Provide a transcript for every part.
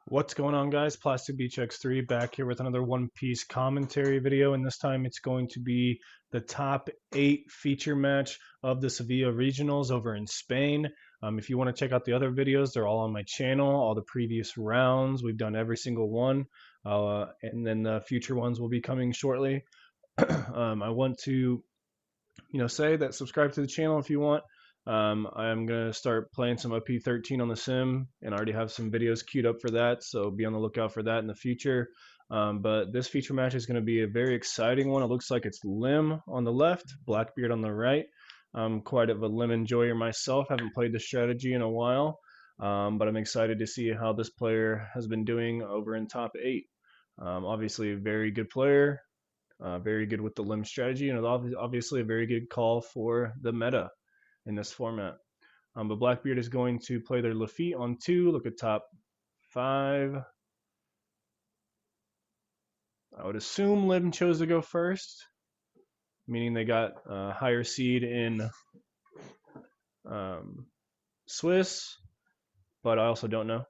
What's going on, guys? Plastic Beach X3 back here with another One Piece commentary video, and this time it's going to be the top 8 feature match of the Sevilla regionals over in Spain. If you want to check out the other videos, they're all on my channel, all the previous rounds. We've done every single one, and then the future ones will be coming shortly. I want to say that subscribe to the channel if you want. I'm going to start playing some OP13 on the sim and I already have some videos queued up for that, so be on the lookout for that in the future. But this feature match is going to be a very exciting one. It looks like it's Lim on the left, Blackbeard on the right. I'm quite of a Lim enjoyer myself, haven't played the strategy in a while, but I'm excited to see how this player has been doing over in top 8. Obviously a very good player, very good with the limb strategy, and obviously a very good call for the meta in this format. But Blackbeard is going to play their Lafitte on 2. Look at top 5. I would assume Lim chose to go first, meaning they got a higher seed in Swiss, but I also don't know.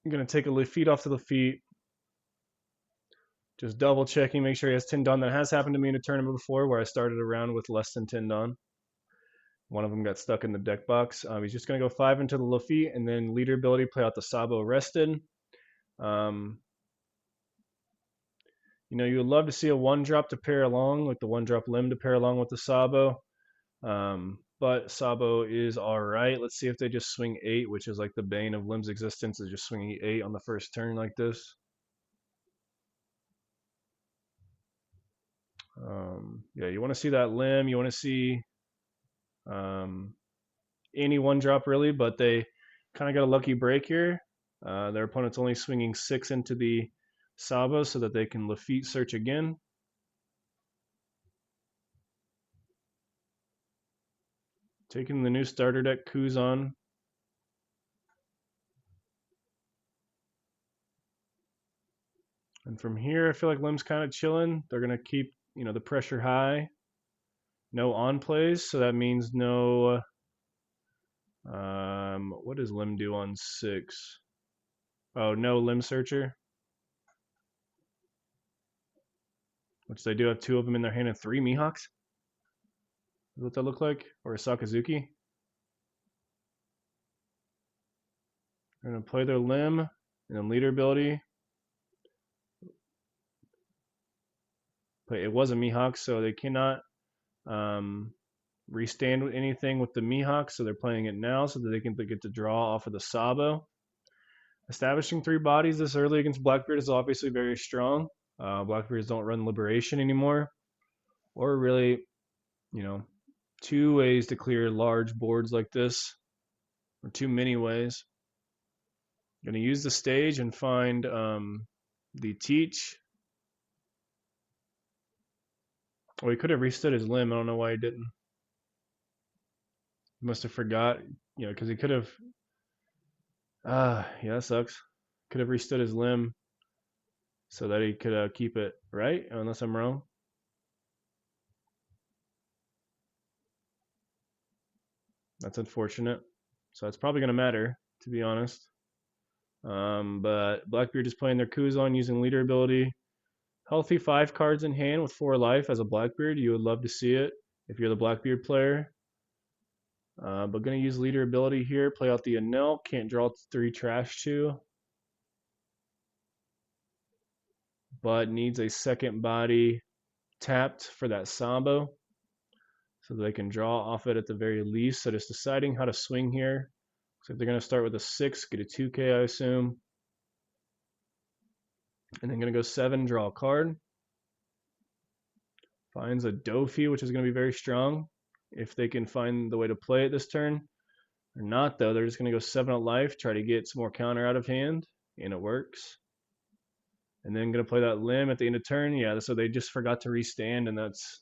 I'm going to take a Lafitte off the Lafitte. Just double checking, make sure he has 10 done. That has happened to me in a tournament before where I started a round with less than 10 done. One of them got stuck in the deck box. He's just going to go 5 into the Lafitte and then leader ability, play out the Sabo rested. You would love to see a 1-drop to pair along, like the 1-drop Lim to pair along with the Sabo. But Sabo is alright. Let's see if they just swing 8, which is like the bane of Lim's existence, is just swinging 8 on the first turn like this. Yeah, you want to see that Lim. You want to see any 1-drop really, but they kind of got a lucky break here. Their opponent's only swinging 6 into the Sabo so that they can Lafitte search again. Taking the new starter deck Kuzan. And from here, I feel like Lim's kind of chilling. They're going to keep, the pressure high. No on plays, so that means no. What does Lim do on 6? Oh, no Lim searcher. Which they do have 2 of them in their hand and 3 Mihawks. Is what that look like? Or a Sakazuki. They're going to play their Lim and then leader ability. But it was a Mihawk, so they cannot restand with anything with the Mihawk, so they're playing it now so that they can get the draw off of the Sabo. Establishing 3 bodies this early against Blackbeard is obviously very strong. Blackbeards don't run Liberation anymore, or really, 2 ways to clear large boards like this, or 2 many ways. I'm going to use the stage and find the teach. Well, he could have restood his Lim. I don't know why he didn't. He must have forgot, because he could have. Yeah, that sucks. Could have restood his Lim so that he could keep it, right? Unless I'm wrong. That's unfortunate. So it's probably going to matter, to be honest. But Blackbeard is playing their Kuzan using leader ability. Healthy 5 cards in hand with 4 life as a Blackbeard. You would love to see it if you're the Blackbeard player. But going to use leader ability here. Play out the Anel. Can't draw 3 trash 2. But needs a second body tapped for that Sabo. So they can draw off it at the very least. So just deciding how to swing here. Looks like they're going to start with a 6, get a 2K, I assume. And then going to go 7, draw a card. Finds a Dofi, which is going to be very strong if they can find the way to play it this turn. Or not, though. They're just going to go 7 of life, try to get some more counter out of hand, and it works. And then going to play that Lim at the end of turn. Yeah, so they just forgot to restand, and that's,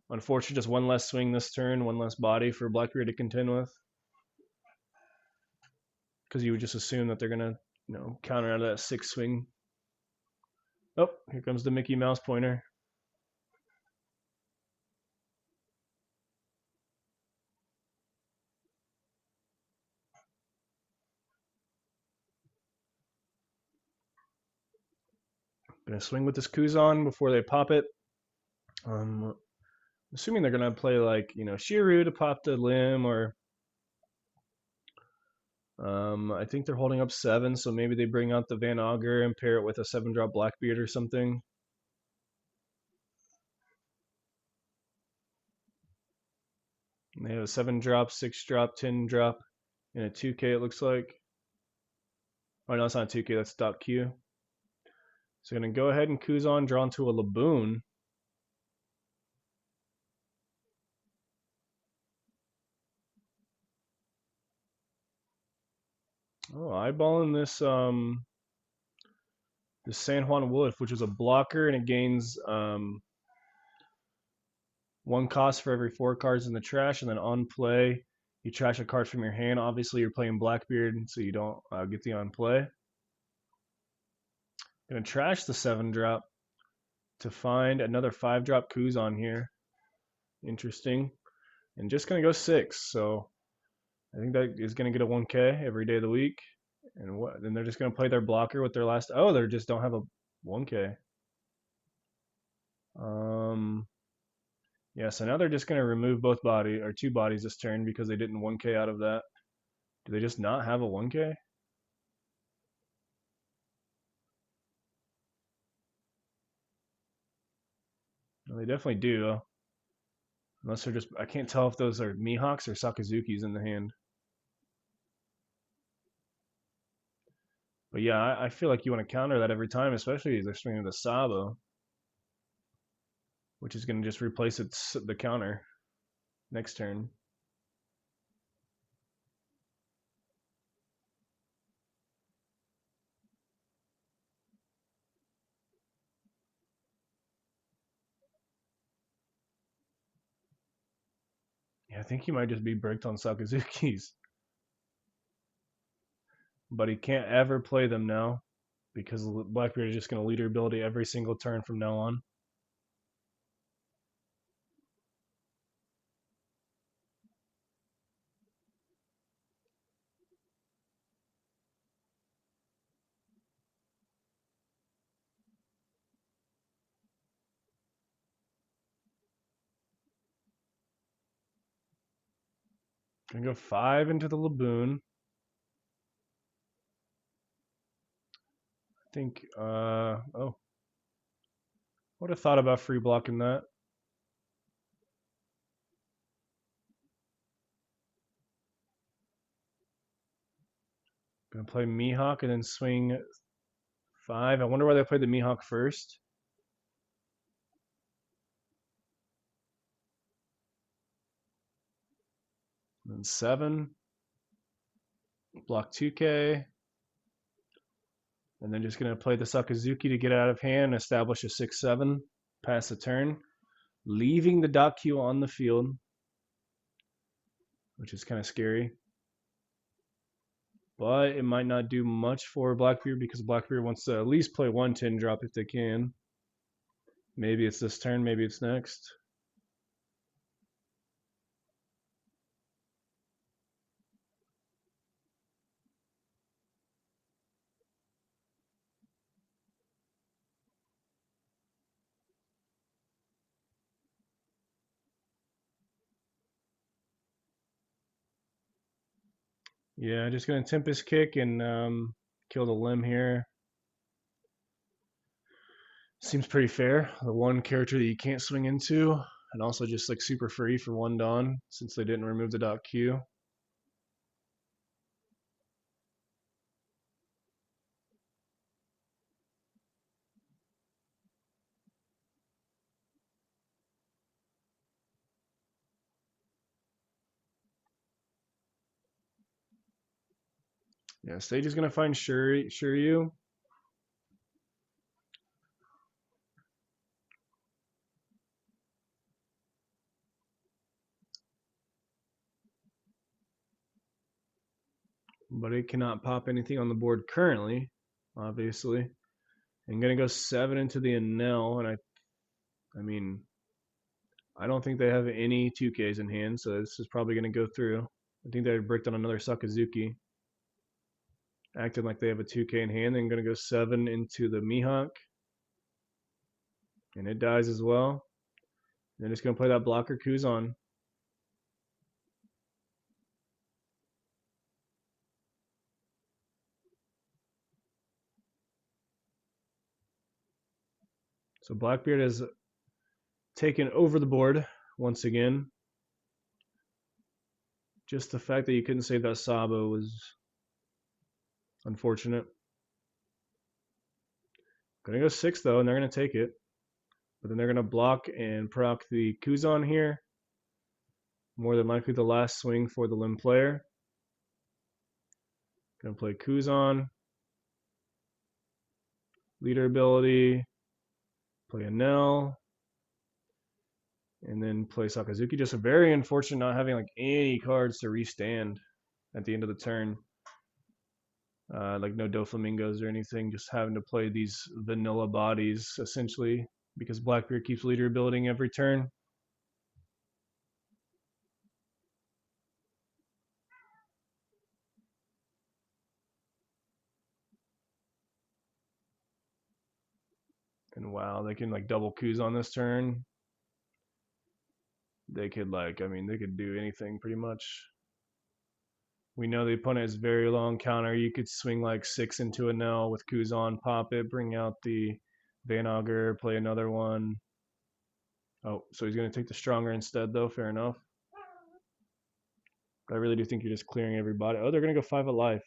unfortunate. Just 1 less swing this turn, 1 less body for Blackbeard to contend with. Because you would just assume that they're going to, counter out of that 6 swing. Oh, here comes the Mickey Mouse pointer. Gonna swing with this Kuzan before they pop it. Um, assuming they're gonna play like Shiru to pop the limb, or I think they're holding up 7, so maybe they bring out the Van Augur and pair it with a 7-drop Blackbeard or something. And they have a 7-drop, 6-drop, 10-drop, and a 2K. It looks like. Oh no, it's not a 2K. That's dot Q. So gonna go ahead and Kuzan, draw into a Laboon. Oh, eyeballing this San Juan Wolf, which is a blocker, and it gains 1 cost for every 4 cards in the trash, and then on play, you trash a card from your hand. Obviously, you're playing Blackbeard, so you don't get the on play. Gonna trash the 7-drop to find another 5-drop Kuzan here. Interesting. And just gonna go 6. So I think that is gonna get a 1K every day of the week. And what? Then they're just gonna play their blocker with their last. Oh, they just don't have a 1K. Yeah, so now they're just gonna remove both body or 2 bodies this turn because they didn't 1K out of that. Do they just not have a 1K? No, they definitely do. Unless they're just, I can't tell if those are Mihawks or Sakazukis in the hand. But yeah, I feel like you want to counter that every time, especially if they're swinging the Sabo, which is going to just replace the counter next turn. Yeah, I think he might just be bricked on Sakazukis. But he can't ever play them now because Blackbeard is just going to leader ability every single turn from now on. Gonna go 5 into the Laboon. I think, oh, would have thought about free blocking that. Gonna play Mihawk and then swing 5. I wonder why they played the Mihawk first. And then 7. Block 2K. And then just going to play the Sakazuki to get out of hand, establish a 6-7, pass the turn, leaving the dot Q on the field, which is kind of scary. But it might not do much for Blackbeard because Blackbeard wants to at least play 1 10-drop if they can. Maybe it's this turn, maybe it's next. Yeah, just going to Tempest Kick and kill the limb here. Seems pretty fair. The one character that you can't swing into, and also just like super free for 1 Dawn since they didn't remove the dot Q. Yeah, stage is gonna find Shiryu. But it cannot pop anything on the board currently, obviously. I'm gonna go 7 into the Enel, and I mean, I don't think they have any 2Ks in hand, so this is probably gonna go through. I think they bricked on another Sakazuki, acting like they have a 2K in hand. Then I'm gonna go 7 into the Mihawk. And it dies as well. Then it's going to play that blocker Kuzan. So Blackbeard has taken over the board once again. Just the fact that you couldn't save that Sabo was unfortunate. Gonna go 6 though, and they're gonna take it. But then they're gonna block and proc the Kuzan here. More than likely the last swing for the Lim player. Gonna play Kuzan. Leader ability. Play a Nell. And then play Sakazuki. Just a very unfortunate not having like any cards to restand at the end of the turn. Like no Doflamingos or anything, just having to play these vanilla bodies essentially because Blackbeard keeps leader abilitying every turn. And wow, they can like double Kuz on this turn. They could like, I mean, they could do anything pretty much. We know the opponent has very long counter. You could swing like 6 into a Nell with Kuz on, pop it, bring out the Van Auger, play another one. Oh, so he's going to take the stronger instead though, fair enough. But I really do think you're just clearing everybody. Oh, they're going to go 5 of life.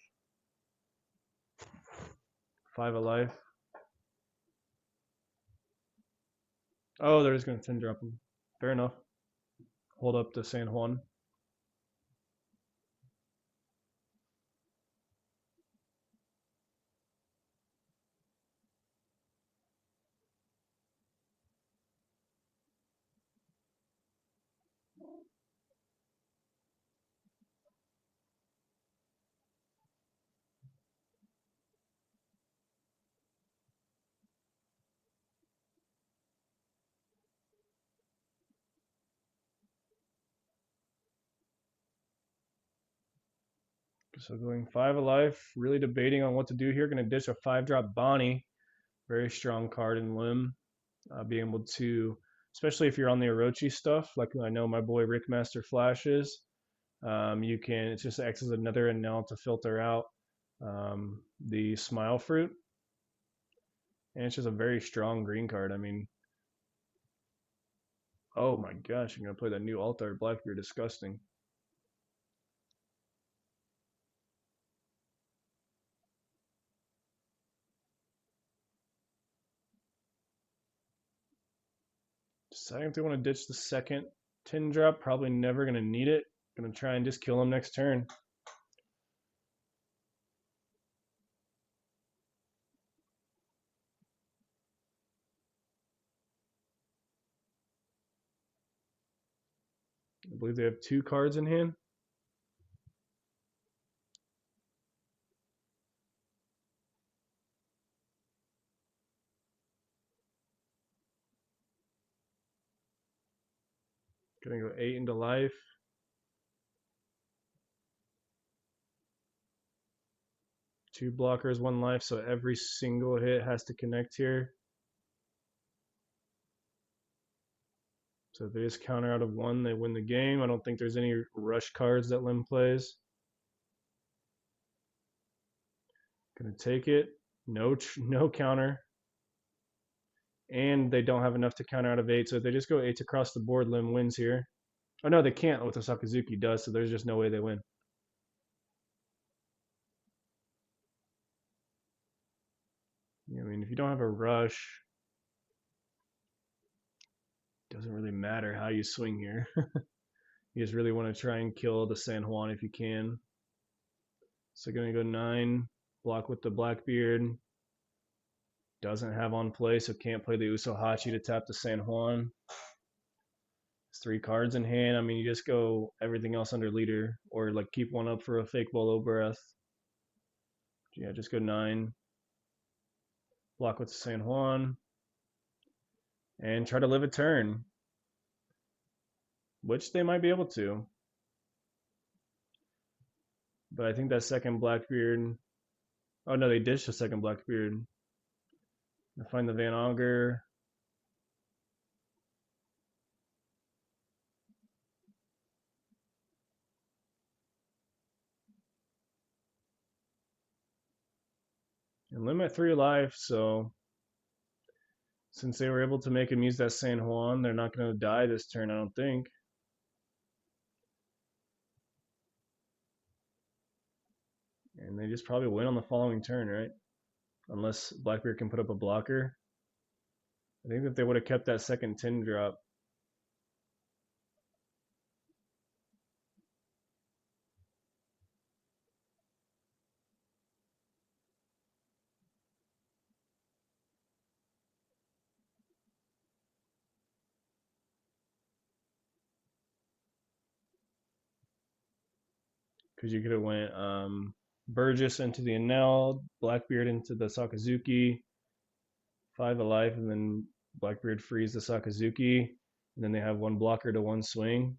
5 of life. Oh, they're just going to 10 drop him. Fair enough. Hold up to San Juan. So going 5 of life, really debating on what to do here. Going to ditch a 5-drop Bonnie. Very strong card in Lim. Being able to, especially if you're on the Orochi stuff, like I know my boy Rickmaster Flash is, you can, it just acts as another Enel to filter out the Smile Fruit. And it's just a very strong green card. I mean, oh my gosh, I'm going to play that new Altar Blackbeard. Disgusting. Deciding if they want to ditch the second 10 drop, probably never going to need it. Going to try and just kill him next turn. I believe they have 2 cards in hand. Going to go 8 into life. Two blockers, 1 life, so every single hit has to connect here. So if they just counter out of 1, they win the game. I don't think there's any rush cards that Lim plays. Gonna take it. No counter. And they don't have enough to counter out of 8, so if they just go 8 across the board, Lim wins here. Oh no, they can't with the Sakazuki does, so there's just no way they win. I mean, if you don't have a rush, it doesn't really matter how you swing here. You just really want to try and kill the San Juan if you can. So gonna go 9, block with the Blackbeard. Doesn't have on play, so can't play the Usohachi to tap the San Juan. It's 3 cards in hand. I mean, you just go everything else under leader, or like keep one up for a fake Bolo Breath. Yeah, just go 9. Block with the San Juan. And try to live a turn. Which they might be able to. But I think that second Blackbeard. Oh no, they ditched the second Blackbeard. I find the Van Auger. And Lim at 3 life, so since they were able to make him use that San Juan, they're not going to die this turn, I don't think. And they just probably win on the following turn, right? Unless Blackbeard can put up a blocker. I think that they would have kept that second 10 drop. Because you could have went Burgess into the Enel, Blackbeard into the Sakazuki, 5 alive, and then Blackbeard frees the Sakazuki, and then they have 1 blocker to 1 swing.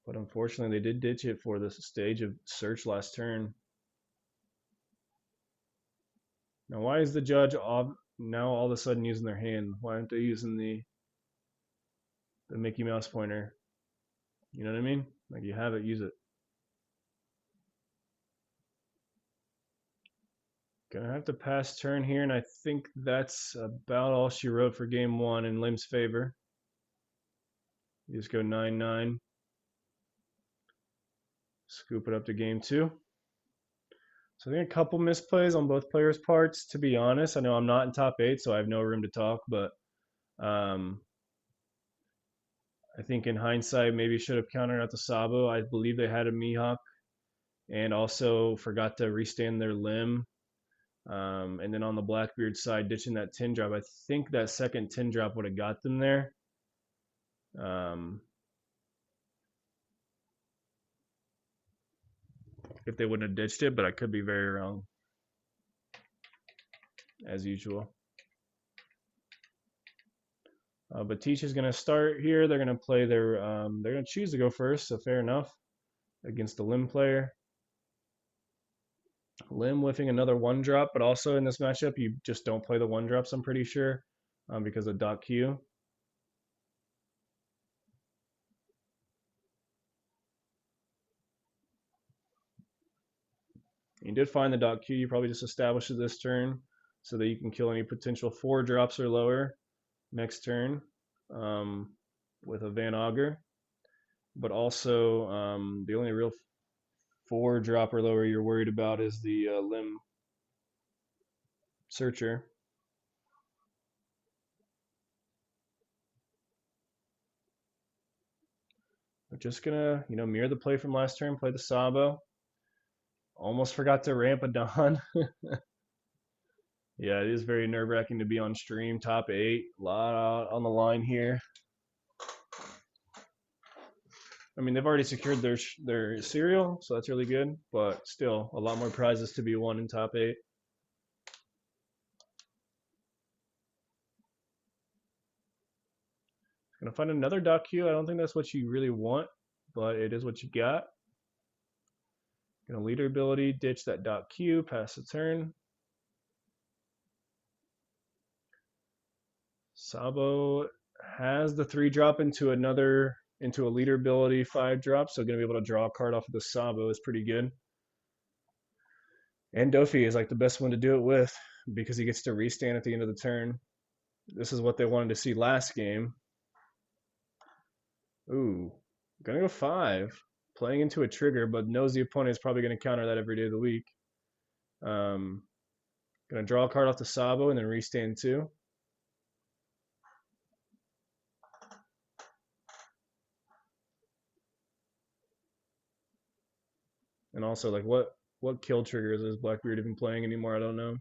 But unfortunately, they did ditch it for the stage of search last turn. Now, why is the judge now all of a sudden using their hand? Why aren't they using the Mickey Mouse pointer? You know what I mean? Like, you have it, use it. Gonna have to pass turn here, and I think that's about all she wrote for game 1 in Lim's favor. You just go 9-9. Scoop it up to game 2. So I think a couple misplays on both players' parts, to be honest. I know I'm not in top 8, so I have no room to talk, but I think in hindsight, maybe should have countered out the Sabo. I believe they had a Mihawk and also forgot to restand their Lim. And then on the Blackbeard side, ditching that 10 drop. I think that second 10 drop would have got them there. If they wouldn't have ditched it, but I could be very wrong, as usual. But Teach is going to start here. They're going to play their, they're going to choose to go first, so fair enough, against the Lim player. Lim whiffing another 1 drop, but also in this matchup, you just don't play the 1 drops, I'm pretty sure, because of dot Q. You did find the dot Q. You probably just established it this turn so that you can kill any potential 4 drops or lower next turn with a Van Auger. But also, the only real 4 drop or lower you're worried about is the Lim Searcher. We're just gonna, mirror the play from last turn, play the Sabo. Almost forgot to ramp a Don. Yeah, it is very nerve-wracking to be on stream, top 8, a lot on the line here. I mean, they've already secured their cereal, so that's really good, but still, a lot more prizes to be won in top 8. Gonna find another dot Q. I don't think that's what you really want, but it is what you got. Gonna leader ability, ditch that dot Q, pass the turn. Sabo has the 3 drop into a leader ability 5 drop, so gonna be able to draw a card off of the Sabo is pretty good. And Dofi is like the best one to do it with because he gets to restand at the end of the turn. This is what they wanted to see last game. Ooh, gonna go 5. Playing into a trigger, but knows the opponent is probably gonna counter that every day of the week. Gonna draw a card off the Sabo and then restand 2. And also, like, what kill triggers is Blackbeard even playing anymore? I don't know.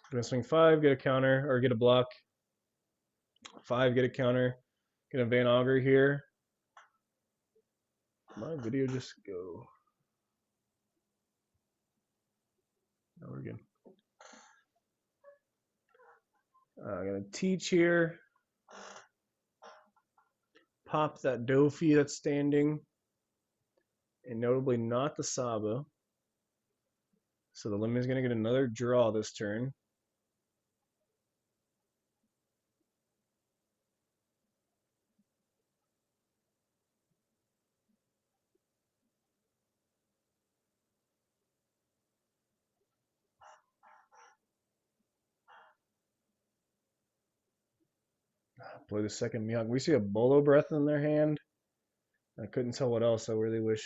Gonna swing 5, get a counter, or get a block. 5, get a counter. Get a Van Auger here. My video just go. No, we're good. I'm gonna teach here. Pop that Dofi that's standing. And notably not the Sabo. So the Lim is gonna get another draw this turn. Play the second Mihawk. We see a Bolo Breath in their hand. I couldn't tell what else. I really wish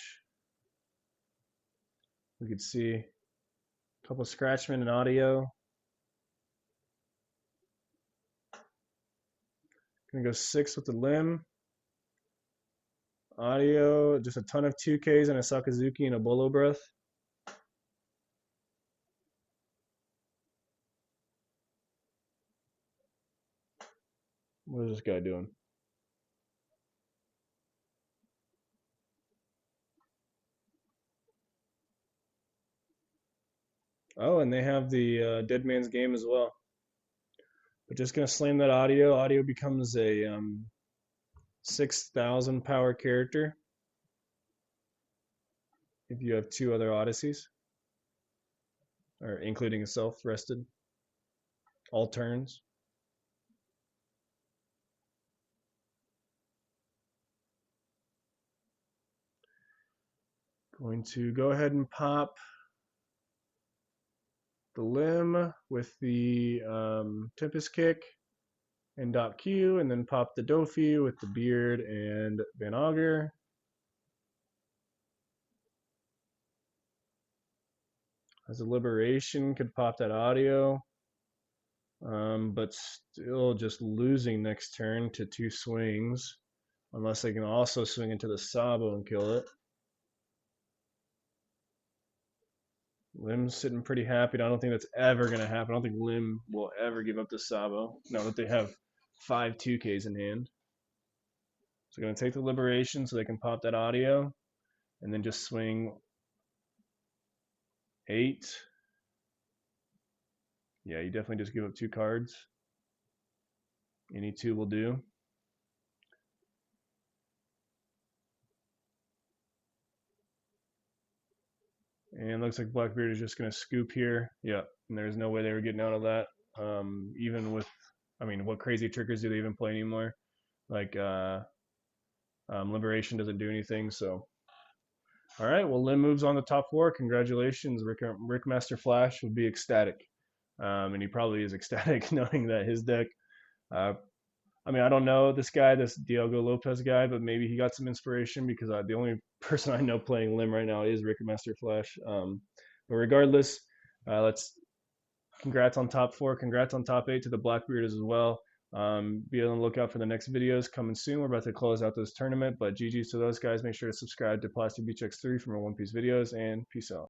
we could see. A couple Scratchmen and audio. Gonna go 6 with the limb. Audio, just a ton of 2Ks and a Sakazuki and a Bolo Breath. What is this guy doing? Oh, and they have the Dead Man's Game as well. But just gonna slam that audio. Audio becomes a 6,000 power character if you have 2 other Odysseys, or including itself rested, all turns. Going to go ahead and pop the limb with the Tempest Kick and .Q, and then pop the Dofi with the Beard and Van Augur. As a Liberation, could pop that audio, but still just losing next turn to 2 swings, unless they can also swing into the Sabo and kill it. Lim's sitting pretty happy. I don't think that's ever going to happen. I don't think Lim will ever give up the Sabo now that they have 5 2Ks in hand. So going to take the Liberation so they can pop that audio, and then just swing 8. Yeah, you definitely just give up 2 cards. Any 2 will do. And looks like Blackbeard is just going to scoop here. Yeah, and there's no way they were getting out of that. Even with, I mean, what crazy triggers do they even play anymore? Like, Liberation doesn't do anything, so. All right, well, Lim moves on to top 4. Congratulations. Rickmaster Flash would be ecstatic. And he probably is ecstatic knowing that his deck, I mean, I don't know this guy, this Diogo Lopez guy, but maybe he got some inspiration because the only person I know playing Lim right now is Rickmaster Flash. But regardless, let's congrats on top 4, congrats on top 8 to the Blackbeard as well. Be on the lookout for the next videos coming soon. We're about to close out this tournament, but GG's to those guys. Make sure to subscribe to Plastic Beach X3 for more One Piece videos, and peace out.